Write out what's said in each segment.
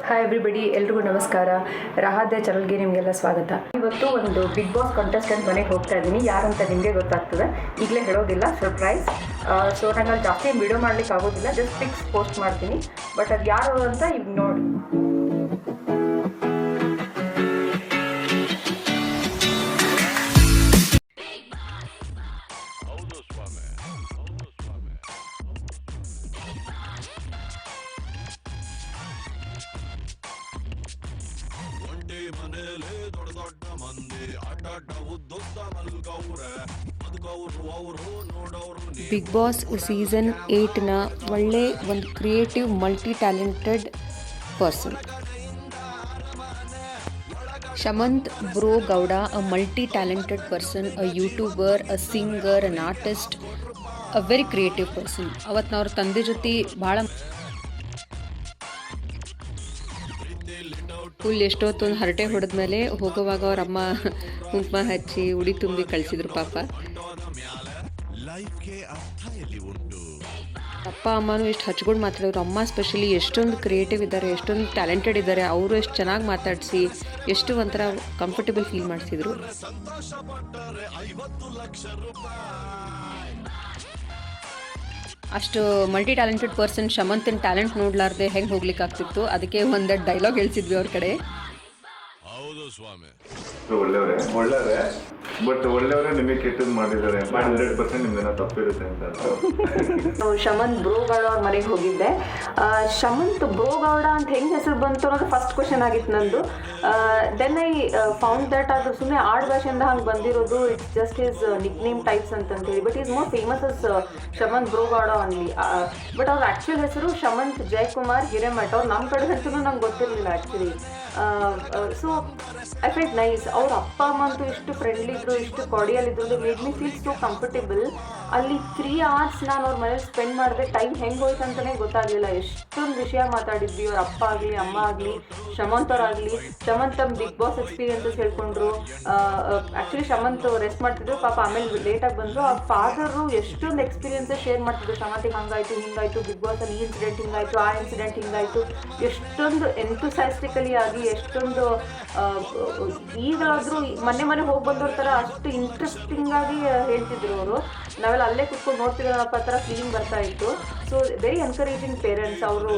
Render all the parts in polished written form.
Hi everybody, ಎಲ್ರಿಗೂ ನಮಸ್ಕಾರ. ರಾಹಾದ್ಯ ಚಾನಲ್ಗೆ ನಿಮಗೆಲ್ಲ ಸ್ವಾಗತ. ಇವತ್ತು ಒಂದು ಬಿಗ್ ಬಾಸ್ ಕಂಟೆಸ್ಟೆಂಟ್ ಮನೆಗೆ ಹೋಗ್ತಾ ಇದ್ದೀನಿ. ಯಾರಂತ ನಿಮಗೆ ಗೊತ್ತಾಗ್ತದೆ, ಈಗಲೇ ಹೇಳೋದಿಲ್ಲ, ಸರ್ಪ್ರೈಸ್. ಸೊ ನಂಗೆ ಅಲ್ಲಿ ಜಾಸ್ತಿ ವಿಡಿಯೋ ಮಾಡ್ಲಿಕ್ಕೆ ಆಗೋದಿಲ್ಲ, ಜಸ್ಟ್ ಪಿಕ್ಸ್ ಪೋಸ್ಟ್ ಮಾಡ್ತೀನಿ. ಬಟ್ ಅದು ಯಾರು ಅಂತ ಈಗ ನೋಡಿ. ಬಿಗ್ ಬಾಸ್ ಸೀಸನ್ 8ನ ಒಳ್ಳೆ ಒಂದು creative multi talented person Shamanth bro Gowda, a multi talented person, a YouTuber, a singer, an artist, a very creative person. ಅವತ್ತು ಅವ್ರ ತಂದೆ ಜೊತೆ ಭಾಳ ಫುಲ್ ಎಷ್ಟೊತ್ತೊಂದು ಹರಟೆ ಹೊಡೆದ್ಮೇಲೆ ಹೋಗುವಾಗ ಅವ್ರ ಅಮ್ಮ ಕುಂಕುಮ ಹಚ್ಚಿ ಉಡಿ ತುಂಬಿ ಕಳಿಸಿದ್ರು. ಪಾಪ ಅಪ್ಪ ಅಮ್ಮನೂ ಎಷ್ಟು ಹಚ್ಕೊಂಡು ಮಾತಾಡೋರು. ಅಮ್ಮ ಸ್ಪೆಷಲಿ ಎಷ್ಟೊಂದು ಕ್ರಿಯೇಟಿವ್ ಇದ್ದಾರೆ, ಎಷ್ಟೊಂದು ಟ್ಯಾಲೆಂಟೆಡ್ ಇದ್ದಾರೆ. ಅವರು ಎಷ್ಟು ಚೆನ್ನಾಗಿ ಮಾತಾಡಿಸಿ ಎಷ್ಟು ಒಂಥರ ಕಂಫರ್ಟೇಬಲ್ ಫೀಲ್ ಮಾಡಿಸಿದ್ರು. ಅಷ್ಟು ಮಲ್ಟಿ ಟ್ಯಾಲೆಂಟೆಡ್ ಪರ್ಸನ್ ಶಮಂತಿನ ಟ್ಯಾಲೆಂಟ್ ನೋಡ್ಲಾರ್ದೆ ಹೆಂಗೆ ಹೋಗ್ಲಿಕ್ಕೆ ಆಗ್ತಿತ್ತು. ಅದಕ್ಕೆ ಒಂದು ಡೈಲಾಗ್ ಹೇಳ್ಸಿದ್ವಿ ಅವ್ರ ಕಡೆ. ಒಳ್ಳೆಯವರೇ ಬಟ್ ಒಳ್ಳೆಯವರೇ ನಿಮಗೆ ಕೆಟ್ಟದ್ದು ಮಾಡಿದ್ದಾರೆ. 100% ನಿಮ್ದೇನೋ ತಪ್ಪಿರುತ್ತೆ ಅಂತ. ಶಮಂತ್ ಬ್ರೋಗೌಡ ಅವ್ರ ಮನೆಗೆ ಹೋಗಿದ್ದೆ. ಶಮಂತ್ ಬ್ರೋಗೌಡ ಅಂತ ಹೆಂಗೆ ಹೆಸರು ಬಂತು ಅನ್ನೋದು ಫಸ್ಟ್ ಕ್ವಶನ್ ಆಗಿತ್ತು ನಂದು. ದೆನ್ ಐ ಫೌಂಡ್ ದಟ್ ಅದು ಸುಮ್ಮನೆ ಆಡ್ ಭಾಷೆಯಿಂದ ಹಂಗೆ ಬಂದಿರೋದು. It's just is Nick name types ಅಂತಂತೇಳಿ. But is more famous us Shamanth Brogowda only. But ಅವ್ರ ಆ್ಯಕ್ಚುಲ್ ಹೆಸರು ಶಮಂತ್ ಜಯಕುಮಾರ್ ಹಿರೇಮಠ. ಅವ್ರು ನಮ್ಮ ಕಡೆ ಹೆಸರು ನಂಗೆ ಗೊತ್ತಿರಲಿಲ್ಲ actually. So I felt nice. ಅವ್ರ ಅಪ್ಪ ಅಮ್ಮ ಅಂತೂ ಇಷ್ಟು ಫ್ರೆಂಡ್ಲಿ ಇದ್ರು, ಇಷ್ಟು ಕಾರ್ಡಿಯಲ್ ಇದ್ರು. Made me feel so comfortable. ಅಲ್ಲಿ 3 hours ನಾನು ಅವ್ರ ಮನೇಲಿ ಸ್ಪೆಂಡ್ ಮಾಡಿದೆ. ಟೈಮ್ ಹೆಂಗೆ ಹೋಯ್ತು ಅಂತಲೇ ಗೊತ್ತಾಗಲಿಲ್ಲ. ಎಷ್ಟೊಂದು ವಿಷಯ ಮಾತಾಡಿದ್ವಿ. ಅವ್ರ ಅಪ್ಪ ಆಗಲಿ, ಅಮ್ಮ ಆಗಲಿ, ಶಮಂತ್ ಅವರಾಗಲಿ. ಶಮಂತ್ ತಮ್ಮ ಬಿಗ್ ಬಾಸ್ ಎಕ್ಸ್ಪೀರಿಯನ್ಸಸ್ ಹೇಳ್ಕೊಂಡ್ರು. ಆ್ಯಕ್ಚುಲಿ ಶಮಂತ್ ರೆಸ್ಟ್ ಮಾಡ್ತಿದ್ರು, ಪಾಪ ಆಮೇಲೆ ಲೇಟಾಗಿ ಬಂದರು. ಆ ಫಾದರು ಎಷ್ಟೊಂದು ಎಕ್ಸ್ಪೀರಿಯನ್ಸಸ್ ಶೇರ್ ಮಾಡ್ತಿದ್ರು. ಶಮಂತಿಗೆ ಹಂಗಾಯಿತು, ಹಿಂಗಾಯಿತು, ಬಿಗ್ ಬಾಸಲ್ಲಿ ಈ ಇನ್ಸಿಡೆಂಟ್ ಹಿಂಗಾಯಿತು, ಆ ಇನ್ಸಿಡೆಂಟ್ ಹಿಂಗಾಯಿತು. ಎಷ್ಟೊಂದು ಎಂಥೂಸೈಸ್ಟಿಕಲಿ ಆಗಿ, ಎಷ್ಟೊಂದು ಈಗಲಾದರೂ ಮನೆ ಹೋಗಿ ಬಂದವ್ರ ಥರ ಅಷ್ಟು ಇಂಟ್ರೆಸ್ಟಿಂಗ್ ಆಗಿ ಹೇಳ್ತಿದ್ರು ಅವರು. ನಾವೆಲ್ಲ ಅಲ್ಲೇ ಕುತ್ಕೊಂಡು ನೋಡ್ತಿರೋಪ್ಪ ಥರ ಫೀಲಿಂಗ್ ಬರ್ತಾ ಇತ್ತು. So very encouraging parents. ಅವರು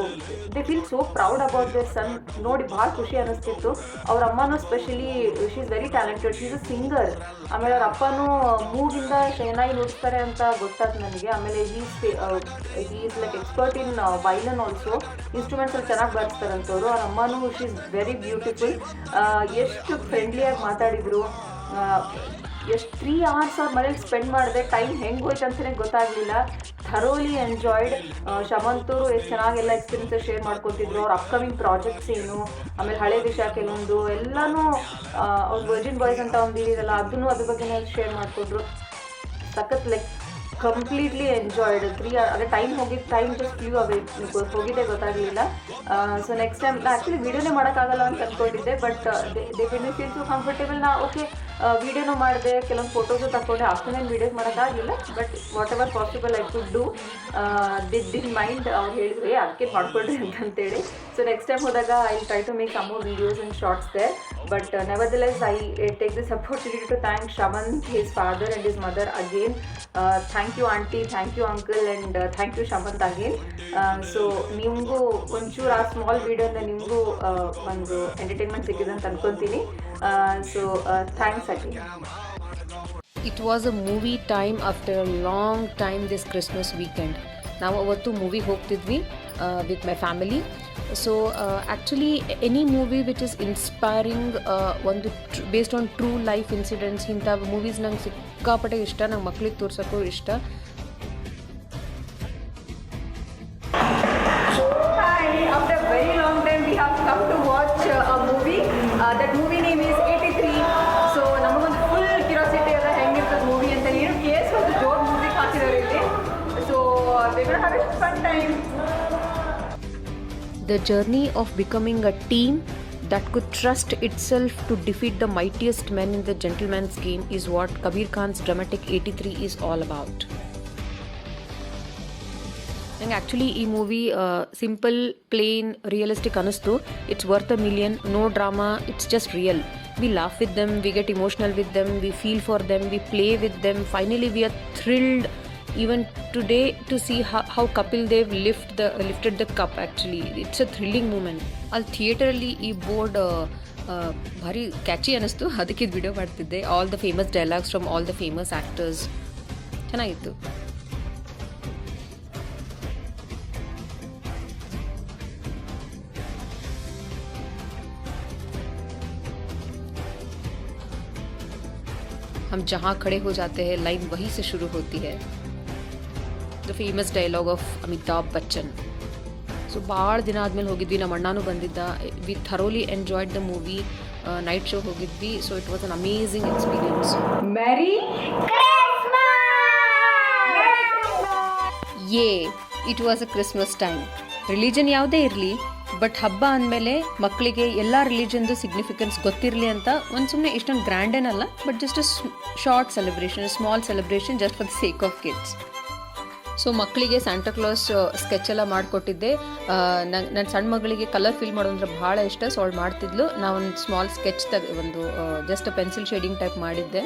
they feel so proud about their son. ನೋಡಿ ಭಾಳ ಖುಷಿ ಅನ್ನಿಸ್ತಿತ್ತು. ಅವ್ರ ಅಮ್ಮನೂ specially she is very talented. She is a singer. ಆಮೇಲೆ ಅವ್ರ ಅಪ್ಪನೂ ಮೂಗಿಂದ ಚೆನ್ನಾಗಿ ನುಡಿಸ್ತಾರೆ ಅಂತ ಗೊತ್ತಾಯ್ತು ನನಗೆ. ಆಮೇಲೆ he is like expert in violin also. ಇನ್ಸ್ಟ್ರೂಮೆಂಟ್ಸಲ್ಲಿ ಚೆನ್ನಾಗಿ ಬರ್ಸ್ತಾರಂತವ್ರು. ಅವ್ರ ಅಮ್ಮನೂ ಶಿ ಈಸ್ ವೆರಿ ಬ್ಯೂಟಿಫುಲ್. ಎಷ್ಟು ಫ್ರೆಂಡ್ಲಿಯಾಗಿ ಮಾತಾಡಿದರು. ಎಷ್ಟು 3 hours ಅವ್ರ ಮನೇಲಿ ಸ್ಪೆಂಡ್ ಮಾಡಿದೆ. ಟೈಮ್ ಹೆಂಗೆ ಹೋಯ್ತು ಅಂತಲೇ ಗೊತ್ತಾಗಲಿಲ್ಲ. Thoroughly enjoyed. ಶಮಂತವರು ಎಷ್ಟು ಚೆನ್ನಾಗೆಲ್ಲ ಎಕ್ಸ್ಪೀರಿಯನ್ಸಸ್ ಶೇರ್ ಮಾಡ್ಕೊತಿದ್ರು. ಅವ್ರ ಅಪ್ಕಮಿಂಗ್ ಪ್ರಾಜೆಕ್ಟ್ಸ್ ಏನು, ಆಮೇಲೆ ಹಳೆ ವಿಷಯ ಕೆಲವೊಂದು ಎಲ್ಲನೂ. ಅವ್ರು ವರ್ಜಿನ್ ಬಾಯ್ಸ್ ಅಂತ ಒಂದು ಇದೆಯಲ್ಲ, ಅದನ್ನು ಅದ್ರ ಬಗ್ಗೆ ಶೇರ್ ಮಾಡಿಕೊಂಡ್ರು. ಸಖತ್ ಲೈಕ್ ಕಂಪ್ಲೀಟ್ಲಿ ಎಂಜಾಯ್ಡ್. 3 hours ಅದೇ ಟೈಮ್ ಜಸ್ಟ್ ಫ್ಲೂ ಅವೇ, ಹೋಗಿದ್ದೆ ಗೊತ್ತಾಗಲಿಲ್ಲ. ಸೊ ನೆಕ್ಸ್ಟ್ ಟೈಮ್ ನಾ ಆ್ಯಕ್ಚುಲಿ ವೀಡಿಯೋನೇ ಮಾಡೋಕ್ಕಾಗಲ್ಲ ಅಂತ ಅಂದ್ಕೊಂಡಿದ್ದೆ. But they feel too comfortable. ನಾ ಓಕೆ ವೀಡಿಯೋನೂ ಮಾಡಿದೆ, ಕೆಲವೊಂದು ಫೋಟೋಸು ತಗೊಂಡೆ. ಅಷ್ಟೊಂದೇನು ವೀಡಿಯೋಸ್ ಮಾಡೋಕ್ಕಾಗಿಲ್ಲ. But whatever possible I could do. Didn't mind. ಅವ್ರು ಹೇಳಿದ್ರು ಅದಕ್ಕೆ ಮಾಡ್ಕೊಳ್ರಿ ಅಂತಂತೇಳಿ. ಸೊ ನೆಕ್ಸ್ಟ್ ಟೈಮ್ ಹೋದಾಗ I try to make some more videos and shorts there. But ನೆವರ್ದಲೆಸ್ I take this opportunity to thank Shamanth, his father and his mother again. Thank you aunty, thank you uncle, and thank you Shamanth again. So ನಿಮಗೂ ಒಂಚೂರು ಆ small ವೀಡಿಯೋಯಿಂದ ನಿಮಗೂ ಒಂದು entertainment ಸಿಕ್ಕಿದೆ ಅಂತ ಅನ್ಕೊತೀನಿ. So thanks again. It was a movie time after a long time this Christmas weekend. ನಾವು ಅವತ್ತು ಮೂವಿಗೆ ಹೋಗ್ತಿದ್ವಿ with my family. So actually any movie which is inspiring, ಒಂದು based on true life incidents, ಇಂಥ movies ನಂಗೆ ಸಿಕ್ಕಾಪಟ್ಟೆ ಇಷ್ಟ. ನಂಗೆ ಮಕ್ಳಿಗೆ ತೋರ್ಸೋಕ್ಕೂ ಇಷ್ಟ. After a very long time we have come to watch a movie. That movie name is 83. So ನಮಗೊಂದು full curiosity ಅದ ಹೆಂಗಿರ್ತದೆ ಮೂವಿ ಅಂತ. ಏನು ಕೇಸ್ ಒಂದು ಜೋರ್ ಮ್ಯೂಸಿಕ್ ಹಾಕಿದ್ದಾರೆ ಇಲ್ಲಿ. So we will have a fun time. The journey of becoming a team that could trust itself to defeat the mightiest men in the gentleman's game is what Kabir Khan's dramatic 83 is all about. ನಂಗೆ actually ಈ movie simple plain realistic ಅನ್ನಿಸ್ತು. It's worth $1 million, no drama, it's just real. We laugh with them, we get emotional with them, we feel for them, we play with them. Finally we are thrilled even today to see how Kapil Dev lifted the cup. Actually it's a thrilling moment. ಅಲ್ಲಿ ಥಿಯೇಟರಲ್ಲಿ ಈ board ಭಾರಿ catchy ಅನ್ನಿಸ್ತು, ಅದಕ್ಕೆ ಇದು video ಮಾಡ್ತಿದ್ದೆ. All the famous dialogues from all the famous actors, ಚೆನ್ನಾಗಿತ್ತು. हम जहाँ खड़े हो जाते हैं लाइन वहीं से शुरू होती है. The famous dialogue of Amitabh Bachchan. So ಭಾಳ ದಿನ ಆದಮೇಲೆ ಹೋಗಿದ್ವಿ, ನಮ್ಮ ಅಣ್ಣನೂ ಬಂದಿದ್ದ. We thoroughly enjoyed the movie. Night show ಹೋಗಿದ್ವಿ. So it was an amazing experience. Merry it was a Christmas time. Religion ಯಾವುದೇ ಇರಲಿ, ಬಟ್ ಹಬ್ಬ ಅಂದಮೇಲೆ ಮಕ್ಕಳಿಗೆ ಎಲ್ಲ ರಿಲಿಜನ್ದು ಸಿಗ್ನಿಫಿಕೆನ್ಸ್ ಗೊತ್ತಿರಲಿ ಅಂತ ಒಂದು ಸುಮ್ಮನೆ ಇಷ್ಟೊಂದು ಗ್ರ್ಯಾಂಡ್ ಏನಲ್ಲ, but just a short celebration, small celebration just for the sake of kids. So ಮಕ್ಕಳಿಗೆ ಸ್ಯಾಂಟಾಕ್ಲಾಸ್ ಸ್ಕೆಚ್ ಎಲ್ಲ ಮಾಡಿಕೊಟ್ಟಿದ್ದೆ. ನನ್ನ ಸಣ್ಣ ಮಗಳಿಗೆ ಕಲರ್ ಫಿಲ್ ಮಾಡೋದಂದ್ರೆ ಭಾಳ ಇಷ್ಟ. ಸೊ ಅವಳು ಮಾಡ್ತಿದ್ಲು. ನಾವು ಒಂದು ಸ್ಮಾಲ್ ಸ್ಕೆಚ್ ಒಂದು ಜಸ್ಟ್ ಪೆನ್ಸಿಲ್ ಶೇಡಿಂಗ್ ಟೈಪ್ ಮಾಡಿದ್ದೆ.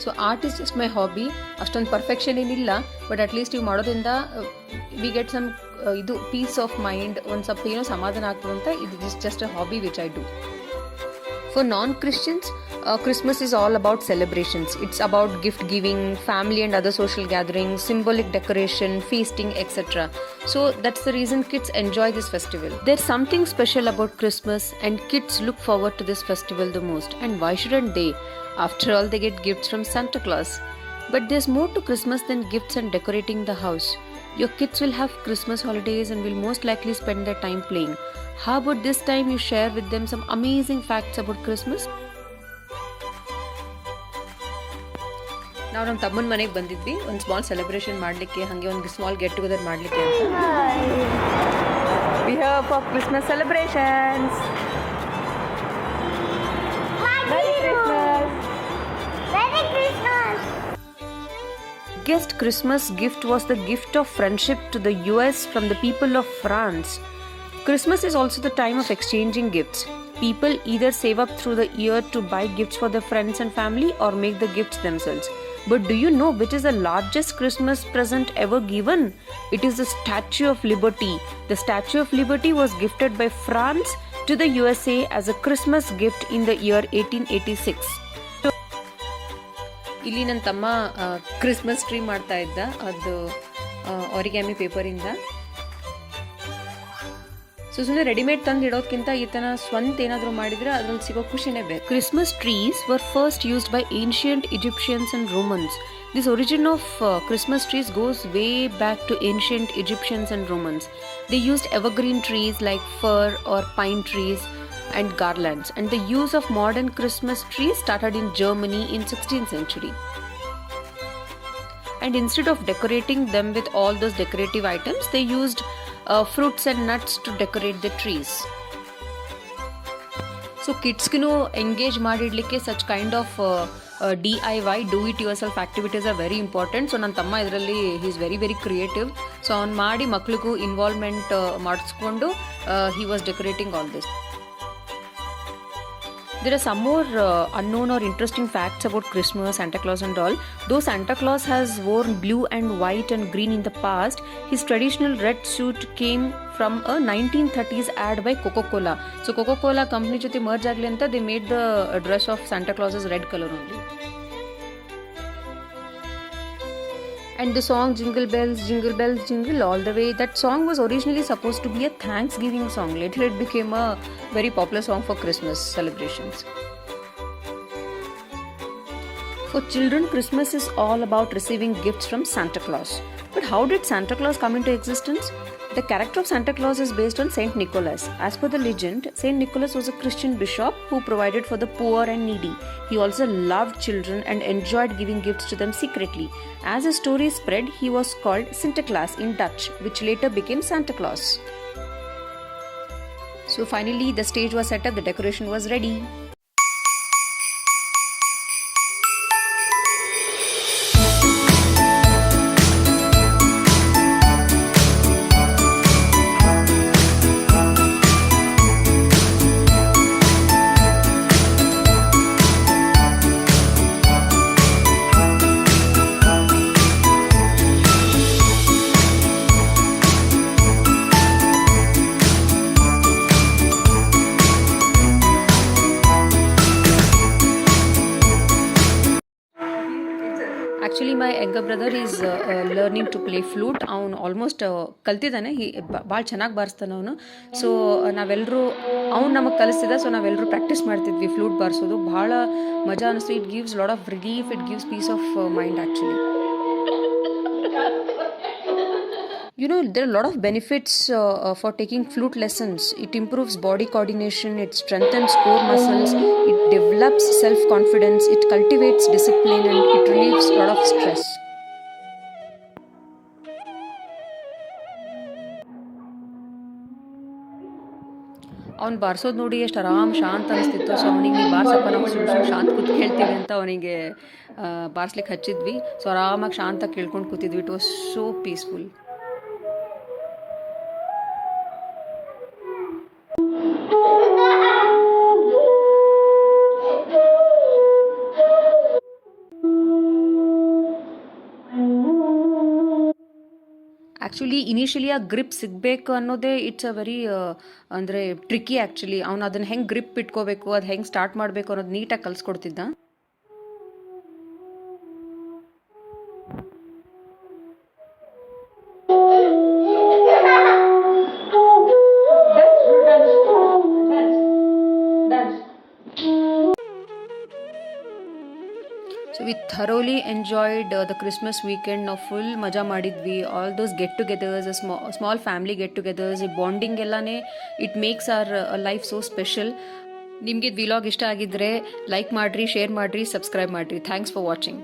So art is just my hobby. ಅಷ್ಟೊಂದು ಪರ್ಫೆಕ್ಷನ್ ಏನಿಲ್ಲ, ಬಟ್ ಅಟ್ಲೀಸ್ಟ್ ಇವು ಮಾಡೋದ್ರಿಂದ ವಿ ಗೆಟ್ ಸಮ್ ಇದು ಪೀಸ್ ಆಫ್ ಮೈಂಡ್, ಒಂದು ಸ್ವಲ್ಪ ಏನೋ ಸಮಾಧಾನ ಆಗ್ತದೆ ಅಂತ. ಇದು is just a hobby which I do. For non-Christians, Christmas is all about celebrations. It's about gift giving, family and other social gatherings, symbolic decoration, feasting, etc. So that's the reason kids enjoy this festival. There's something special about Christmas and kids look forward to this festival the most. And why shouldn't they? After all, they get gifts from Santa Claus. But there's more to Christmas than gifts and decorating the house. Your kids will have Christmas holidays and will most likely spend their time playing. How about this time you share with them some amazing facts about Christmas? ನಾವು ನಮ್ಮ ತಮ್ಮನ ಮನೆಗೆ ಬಂದಿದ್ವಿ ಒಂದು small celebration ಮಾಡಲಿಕ್ಕೆ, ಹಾಗೆ ಒಂದು small get together ಮಾಡಲಿಕ್ಕೆ ಅಂತ. We here for Christmas celebrations. Merry Christmas. Merry Christmas. Guest Christmas gift was the gift of friendship to the US from the people of France. Christmas is also the time of exchanging gifts. People either save up through the year to buy gifts for their friends and family or make the gifts themselves. But do you know which is the largest Christmas present ever given? It is the Statue of Liberty. The Statue of Liberty was gifted by France to the USA as a Christmas gift in the year 1886. ಇಲ್ಲಿ ನನ್ನ ತಮ್ಮ Christmas tree ಮಾಡ್ತಾ ಇದ್ದ, ಅದು origami ಪೇಪರಿಂದ. So ಸುಮ್ಮನೆ readymade ತಂದು ಇಡೋದಕ್ಕಿಂತ ಈ ಥರ ಸ್ವಂತ ಏನಾದರೂ ಮಾಡಿದರೆ ಅದ್ರಲ್ಲಿ ಸಿಗೋ ಖುಷಿನೇ ಬೇಕು. Christmas trees were first used by ancient Egyptians and Romans. This origin of Christmas trees goes way back to ancient Egyptians and Romans. They used evergreen trees like fir or pine trees and garlands, and the use of modern Christmas trees started in Germany in 16th century. And instead of decorating them with all those decorative items, they used fruits and nuts to decorate the trees. So kids-ಗೂ engage ಮಾಡಿಡ್ಲಿಕ್ಕೆ such kind of DIY, do it yourself activities are very important. So ನನ್ನ ತಮ್ಮ ಇದರಲ್ಲಿ he is very very creative. So ಅವ್ನು ಮಾಡಿ ಮಕ್ಳಿಗೂ involvement ಮಾಡಿಸ್ಕೊಂಡು he was decorating all this. There are some more unknown or interesting facts about Christmas, Santa Claus and all. Though Santa Claus has worn blue and white and green in the past, his traditional red suit came from a 1930s ad by Coca-Cola. So Coca-Cola company jothe merge agli anta they made the dress of Santa Claus as red color only. And the song Jingle Bells, Jingle All the Way, that song was originally supposed to be a Thanksgiving song. Later it became a very popular song for Christmas celebrations. For children, Christmas is all about receiving gifts from Santa Claus. But how did Santa Claus come into existence? The character of Santa Claus is based on Saint Nicholas. As per the legend, Saint Nicholas was a Christian bishop who provided for the poor and needy. He also loved children and enjoyed giving gifts to them secretly. As the story spread, he was called Sinterklaas in Dutch, which later became Santa Claus. So finally, the stage was set up, the decoration was ready. younger brother is learning to play flute. ಅವನು almost ಕಲ್ತಿದ್ದಾನೆ. ಭಾಳ ಚೆನ್ನಾಗಿ ಬಾರಿಸ್ತಾನೆ ಅವನು. So ನಾವೆಲ್ಲರೂ ಅವ್ನು ನಮಗೆ ಕಲಿಸ್ತಿದ್ದ. ಸೊ ನಾವೆಲ್ಲರೂ ಪ್ರಾಕ್ಟೀಸ್ ಮಾಡ್ತಿದ್ವಿ ಫ್ಲೂಟ್ ಬಾರಿಸೋದು. ಭಾಳ ಮಜಾ ಅನಿಸ್ತು. It gives lot of relief, it gives peace of mind actually. You know, there are a lot of benefits for taking flute lessons. It improves body coordination, it strengthens core muscles, it develops self-confidence, it cultivates discipline, and it relieves a lot of stress. ಅವ್ನು ಬಾರಿಸೋದು ನೋಡಿ ಎಷ್ಟು ಆರಾಮ್ ಶಾಂತ ಅನಿಸ್ತಿತ್ತು. So ಅವನಿಗೆ ನೀವು ಬಾರ್ಸಪ್ಪ, ನಾವು ಸುಮ್ಮನೆ ಶಾಂತ ಕೂತ್ ಕೇಳ್ತೀವಿ ಅಂತ ಅವನಿಗೆ ಬಾರಿಸ್ಲಿಕ್ಕೆ ಹಚ್ಚಿದ್ವಿ. ಸೊ ಆರಾಮಾಗಿ ಶಾಂತ ಕೇಳ್ಕೊಂಡು ಕೂತಿದ್ವಿ. It was so peaceful. Actually initially ಆ ಗ್ರಿಪ್ ಸಿಗಬೇಕು ಅನ್ನೋದೇ ಇಟ್ಸ್ ಅ ವೆರಿ ಅಂದರೆ ಟ್ರಿಕ್ಕಿ ಆ್ಯಕ್ಚುಲಿ. ಅವ್ನು ಅದನ್ನು ಹೆಂಗೆ ಗ್ರಿಪ್ ಇಟ್ಕೋಬೇಕು, ಅದು ಹೆಂಗೆ ಸ್ಟಾರ್ಟ್ ಮಾಡಬೇಕು ಅನ್ನೋದು ನೀಟಾಗಿ ಕಲಿಸ್ಕೊಡ್ತಿದ್ದ. So we thoroughly enjoyed the Christmas weekend. ನಾವು ಫುಲ್ ಮಜಾ ಮಾಡಿದ್ವಿ. All those get togethers, small family get togethers, ಈ ಬಾಂಡಿಂಗ್ ಎಲ್ಲನೇ it makes our life so special. ನಿಮಗೆ ವಿಲಾಗ್ ಇಷ್ಟ ಆಗಿದ್ದರೆ ಲೈಕ್ ಮಾಡಿರಿ, ಶೇರ್ ಮಾಡಿರಿ, ಸಬ್ಸ್ಕ್ರೈಬ್ ಮಾಡಿರಿ. Thanks for watching.